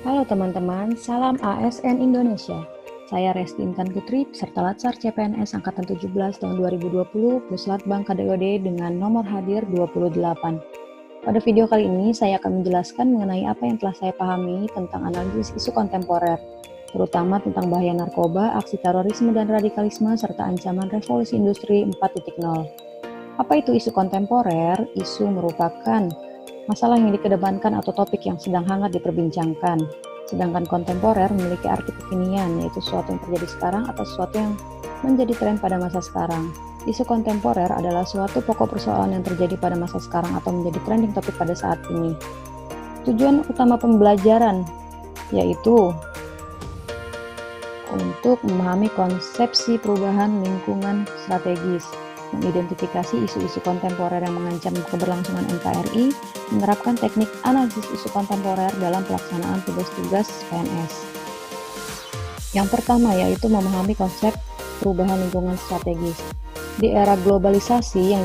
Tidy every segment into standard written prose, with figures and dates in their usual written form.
Halo teman-teman, salam ASN Indonesia. Saya Resti Intan Putri, peserta Latsar CPNS Angkatan 17 tahun 2020, Puslat Bank KDOD dengan nomor hadir 28. Pada video kali ini, saya akan menjelaskan mengenai apa yang telah saya pahami tentang analisis isu kontemporer, terutama tentang bahaya narkoba, aksi terorisme dan radikalisme, serta ancaman revolusi industri 4.0. Apa itu isu kontemporer? Isu merupakan masalah yang dikedepankan atau topik yang sedang hangat diperbincangkan. Sedangkan kontemporer memiliki arti kekinian, yaitu sesuatu yang terjadi sekarang atau sesuatu yang menjadi tren pada masa sekarang. Isu kontemporer adalah suatu pokok persoalan yang terjadi pada masa sekarang atau menjadi trending topik pada saat ini. Tujuan utama pembelajaran yaitu untuk memahami konsepsi perubahan lingkungan strategis, mengidentifikasi isu-isu kontemporer yang mengancam keberlangsungan NKRI, menerapkan teknik analisis isu kontemporer dalam pelaksanaan tugas-tugas PNS. Yang pertama yaitu memahami konsep perubahan lingkungan strategis. Di era globalisasi yang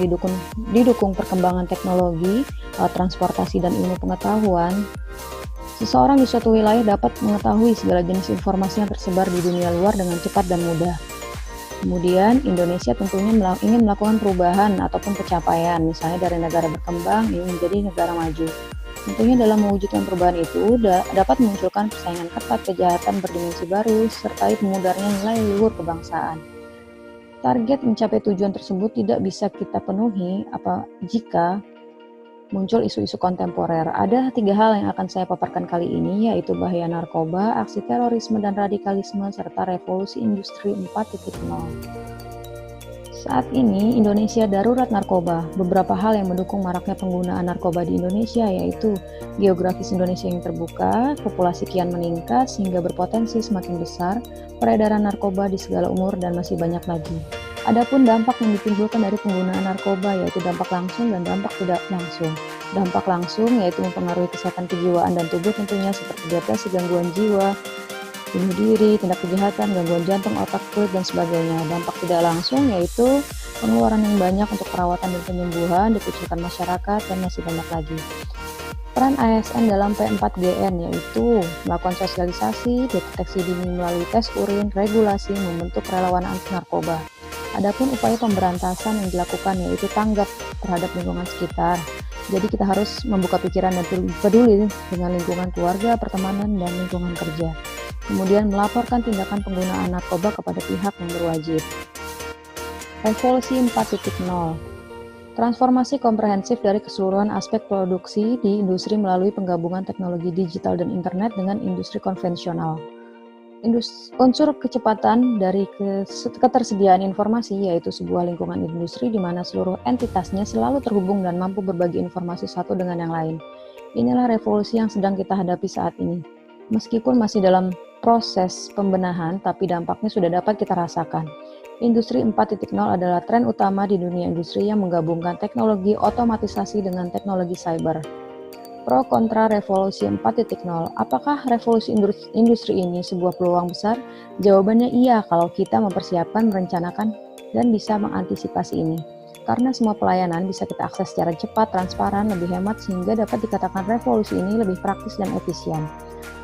didukung perkembangan teknologi, transportasi, dan ilmu pengetahuan, seseorang di suatu wilayah dapat mengetahui segala jenis informasi yang tersebar di dunia luar dengan cepat dan mudah. Kemudian, Indonesia tentunya ingin melakukan perubahan ataupun pencapaian, misalnya dari negara berkembang ingin menjadi negara maju. Tentunya dalam mewujudkan perubahan itu dapat memunculkan persaingan ketat, kejahatan berdimensi baru, serta memudarnya nilai luhur kebangsaan. Target mencapai tujuan tersebut tidak bisa kita penuhi jika muncul isu-isu kontemporer. Ada 3 hal yang akan saya paparkan kali ini, yaitu bahaya narkoba, aksi terorisme dan radikalisme, serta revolusi industri 4.0. Saat ini, Indonesia darurat narkoba. Beberapa hal yang mendukung maraknya penggunaan narkoba di Indonesia yaitu geografis Indonesia yang terbuka, populasi kian meningkat sehingga berpotensi semakin besar, peredaran narkoba di segala umur, dan masih banyak lagi. Adapun dampak yang ditimbulkan dari penggunaan narkoba yaitu dampak langsung dan dampak tidak langsung. Dampak langsung yaitu mempengaruhi kesehatan kejiwaan dan tubuh tentunya seperti depresi, gangguan jiwa, bunuh diri, tindak kejahatan, gangguan jantung, otak, kulit, dan sebagainya. Dampak tidak langsung yaitu pengeluaran yang banyak untuk perawatan dan penyembuhan, dikucilkan masyarakat, dan masih banyak lagi. Peran ASN dalam P4GN yaitu melakukan sosialisasi, deteksi dini melalui tes urin, regulasi, membentuk relawan anti narkoba. Adapun upaya pemberantasan yang dilakukan yaitu tanggap terhadap lingkungan sekitar. Jadi kita harus membuka pikiran dan peduli dengan lingkungan keluarga, pertemanan, dan lingkungan kerja. Kemudian melaporkan tindakan penggunaan narkoba kepada pihak yang berwajib. Revolusi 4.0. Transformasi komprehensif dari keseluruhan aspek produksi di industri melalui penggabungan teknologi digital dan internet dengan industri konvensional. Unsur kecepatan dari ketersediaan informasi yaitu sebuah lingkungan industri di mana seluruh entitasnya selalu terhubung dan mampu berbagi informasi satu dengan yang lain. Inilah revolusi yang sedang kita hadapi saat ini. Meskipun masih dalam proses pembenahan, tapi dampaknya sudah dapat kita rasakan. Industri 4.0 adalah tren utama di dunia industri yang menggabungkan teknologi otomatisasi dengan teknologi cyber. Pro kontra revolusi 4.0. Apakah revolusi industri ini sebuah peluang besar? Jawabannya iya kalau kita mempersiapkan, merencanakan, dan bisa mengantisipasi ini. Karena semua pelayanan bisa kita akses secara cepat, transparan, lebih hemat, sehingga dapat dikatakan revolusi ini lebih praktis dan efisien.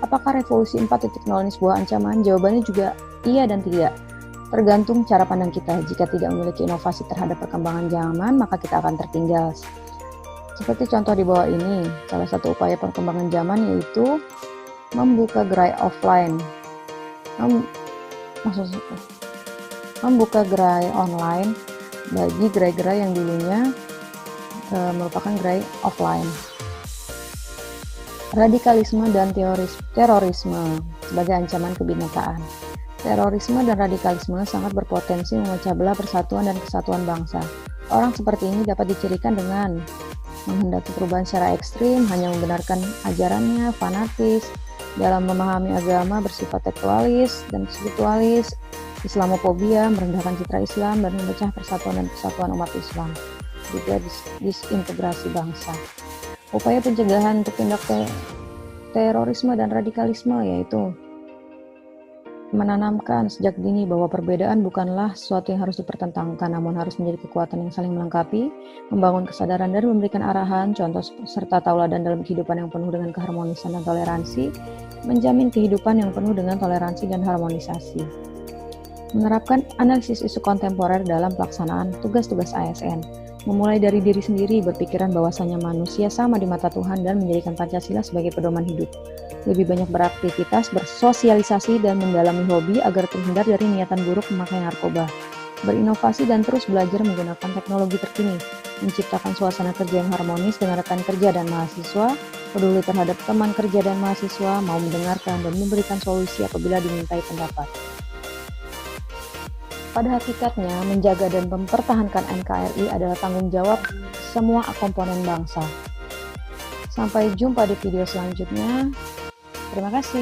Apakah revolusi 4.0 ini sebuah ancaman? Jawabannya juga iya dan tidak. Tergantung cara pandang kita. Jika tidak memiliki inovasi terhadap perkembangan zaman, maka kita akan tertinggal. Seperti contoh di bawah ini, salah satu upaya perkembangan zaman yaitu membuka gerai offline, membuka gerai online bagi gerai-gerai yang dulunya merupakan gerai offline. Radikalisme dan terorisme sebagai ancaman kebinakaan. Terorisme dan radikalisme sangat berpotensi memecah belah persatuan dan kesatuan bangsa. Orang seperti ini dapat dicirikan dengan menghendaki perubahan secara ekstrim, hanya membenarkan ajarannya, fanatis, dalam memahami agama bersifat tekstualis dan spiritualis, Islamofobia, merendahkan citra Islam, dan memecah persatuan dan kesatuan umat Islam, juga disintegrasi bangsa. Upaya pencegahan untuk tindak terorisme dan radikalisme yaitu menanamkan sejak dini bahwa perbedaan bukanlah sesuatu yang harus dipertentangkan, namun harus menjadi kekuatan yang saling melengkapi, membangun kesadaran dan memberikan arahan, contoh serta tauladan dalam kehidupan yang penuh dengan keharmonisan dan toleransi, menjamin kehidupan yang penuh dengan toleransi dan harmonisasi. Menerapkan analisis isu kontemporer dalam pelaksanaan tugas-tugas ASN, memulai dari diri sendiri, berpikiran bahwasanya manusia sama di mata Tuhan dan menjadikan Pancasila sebagai pedoman hidup. Lebih banyak beraktivitas, bersosialisasi, dan mendalami hobi agar terhindar dari niatan buruk memakai narkoba. Berinovasi dan terus belajar menggunakan teknologi terkini, menciptakan suasana kerja yang harmonis dengan rekan kerja dan mahasiswa, peduli terhadap teman kerja dan mahasiswa, mau mendengarkan dan memberikan solusi apabila dimintai pendapat. Pada hakikatnya, menjaga dan mempertahankan NKRI adalah tanggung jawab semua komponen bangsa. Sampai jumpa di video selanjutnya. Terima kasih.